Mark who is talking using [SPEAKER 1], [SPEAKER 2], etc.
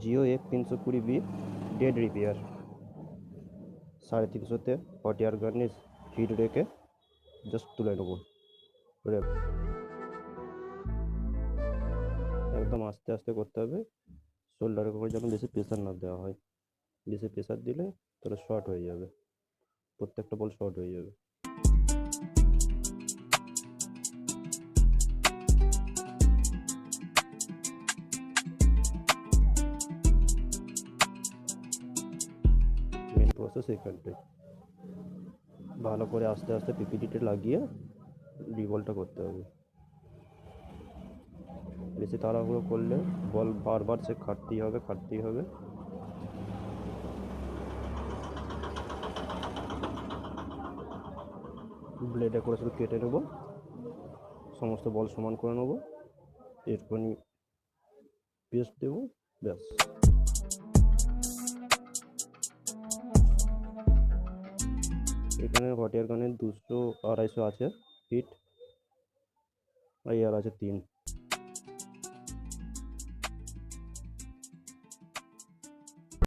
[SPEAKER 1] Jio F320B dead repair 350তে hot air garnish heat রেখে just তুলে নেবো। একদম আস্তে আস্তে করতে হবে, শোল্ডারের উপর যেন বেশি প্রেশার না দেওয়া হয়। বেশি প্রেশার দিলে তাহলে শর্ট হয়ে যাবে, প্রত্যেকটা বল শর্ট হয়ে যাবে। মেন প্রসেস এখানটাই, ভালো করে আস্তে আস্তে পিপিটিটা লাগিয়ে রিবলটা করতে হবে। বেশি তাড়াহুড়ো করলে বল বারবার সে কাটতেই হবে। ব্লেডে করে শুধু কেটে নেবো, সমস্ত বল সমান করে নেবো, এরপরই পেস্ট দেবো, ব্যাস। এখানে হট এয়ার গানের 200-250 আছে হিট, আর এয়ার আছে 3।